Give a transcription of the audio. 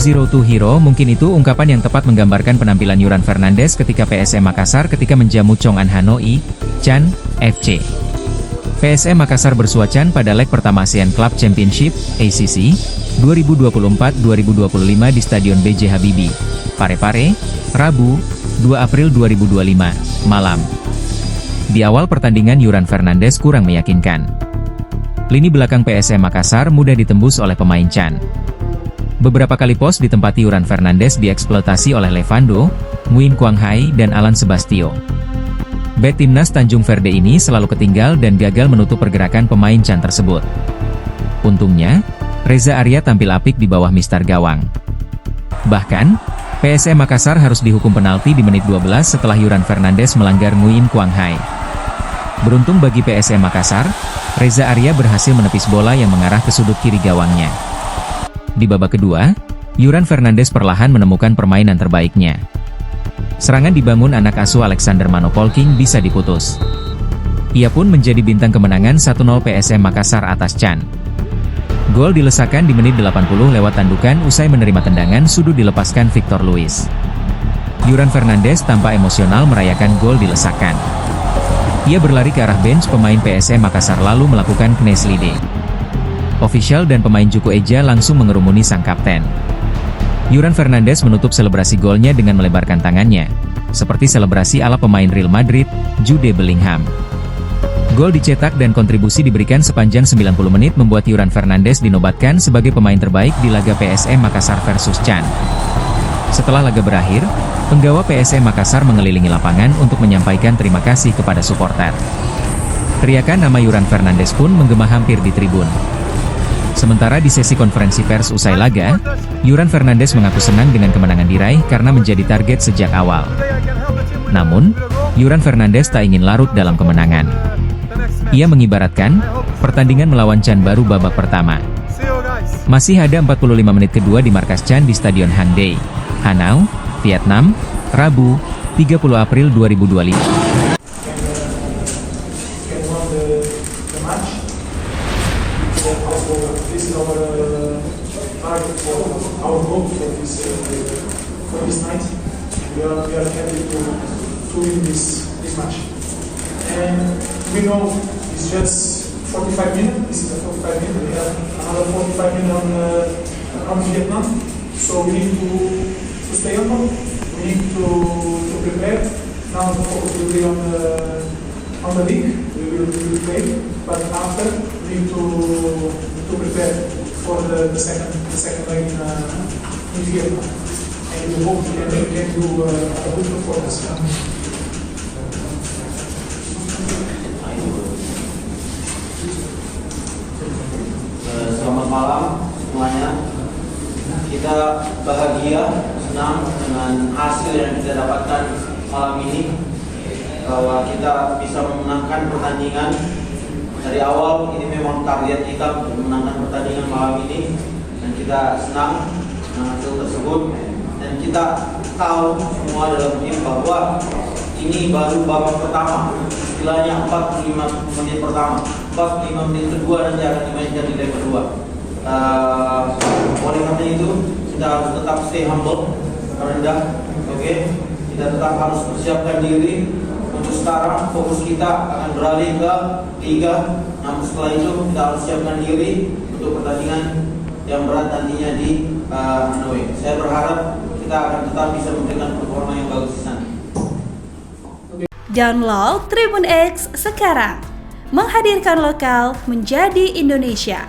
Zero to Hero mungkin itu ungkapan yang tepat menggambarkan penampilan Yuran Fernandes ketika PSM Makassar ketika menjamu Chong'an Hanoi, Chan FC. PSM Makassar bersua Chan pada leg pertama ASEAN Club Championship, ACC, 2024-2025 di Stadion B.J. Habibie, Parepare, Rabu, 2 April 2025, malam. Di awal pertandingan Yuran Fernandes kurang meyakinkan. Lini belakang PSM Makassar mudah ditembus oleh pemain Chan. Beberapa kali pos ditempati Yuran Fernandes dieksploitasi oleh Levando, Nguyen Quang Hai dan Alan Sebastio. Bek timnas Tanjung Verde ini selalu ketinggal dan gagal menutup pergerakan pemain Chan tersebut. Untungnya, Reza Arya tampil apik di bawah mistar gawang. Bahkan, PSM Makassar harus dihukum penalti di menit 12 setelah Yuran Fernandes melanggar Nguyen Quang Hai. Beruntung bagi PSM Makassar, Reza Arya berhasil menepis bola yang mengarah ke sudut kiri gawangnya. Di babak kedua, Yuran Fernandes perlahan menemukan permainan terbaiknya. Serangan dibangun anak asuh Alexander Manopolking bisa diputus. Ia pun menjadi bintang kemenangan 1-0 PSM Makassar atas Chan. Gol dilesakan di menit 80 lewat tandukan usai menerima tendangan sudut dilepaskan Victor Luis. Yuran Fernandes tampak emosional merayakan gol dilesakan. Ia berlari ke arah bench pemain PSM Makassar lalu melakukan kneslide. Ofisial dan pemain Juku Eja langsung mengerumuni sang kapten. Yuran Fernandes menutup selebrasi golnya dengan melebarkan tangannya, seperti selebrasi ala pemain Real Madrid, Jude Bellingham. Gol dicetak dan kontribusi diberikan sepanjang 90 menit membuat Yuran Fernandes dinobatkan sebagai pemain terbaik di laga PSM Makassar versus Chan. Setelah laga berakhir, penggawa PSM Makassar mengelilingi lapangan untuk menyampaikan terima kasih kepada supporter. Teriakan nama Yuran Fernandes pun menggema hampir di tribun. Sementara di sesi konferensi pers usai laga, Yuran Fernandes mengaku senang dengan kemenangan diraih karena menjadi target sejak awal. Namun, Yuran Fernandes tak ingin larut dalam kemenangan. Ia mengibaratkan, pertandingan melawan Chan baru babak pertama. Masih ada 45 menit kedua di markas Chan di Stadion Hangdae, Hanau, Vietnam, Rabu, 30 April 2025. This is our target for our goal for this night. We are happy to win this match. And we know it's just 45 minutes. This is a 45 minutes. We have another 45 minutes on Vietnam. So we need to stay on top. We need to prepare. Now the focus will be on the league. We will play, but after we need to prepare for the second leg in Vietnam, and we hope we can do a good performance. Selamat malam semuanya. Kita bahagia, senang dengan hasil yang kita dapatkan malam ini, bahwa kita bisa memenangkan pertandingan. Dari awal ini memang target kita untuk memenangkan pertandingan malam ini, dan kita senang dengan hasil tersebut. Dan kita tahu semua dalam tim bahwa ini baru babak pertama, istilahnya 45 menit pertama. 45 menit kedua nanti akan dimainkan di leg kedua. Oleh karena itu kita harus tetap stay humble, rendah, oke? Kita tetap harus persiapkan diri. Untuk sekarang fokus kita akan beralih ke Liga. Namun setelah itu kita harus siapkan diri untuk pertandingan yang berat nantinya di Hanoi. Saya berharap kita akan tetap bisa memberikan performa yang bagus di sana. Download Tribun X sekarang, menghadirkan lokal menjadi Indonesia.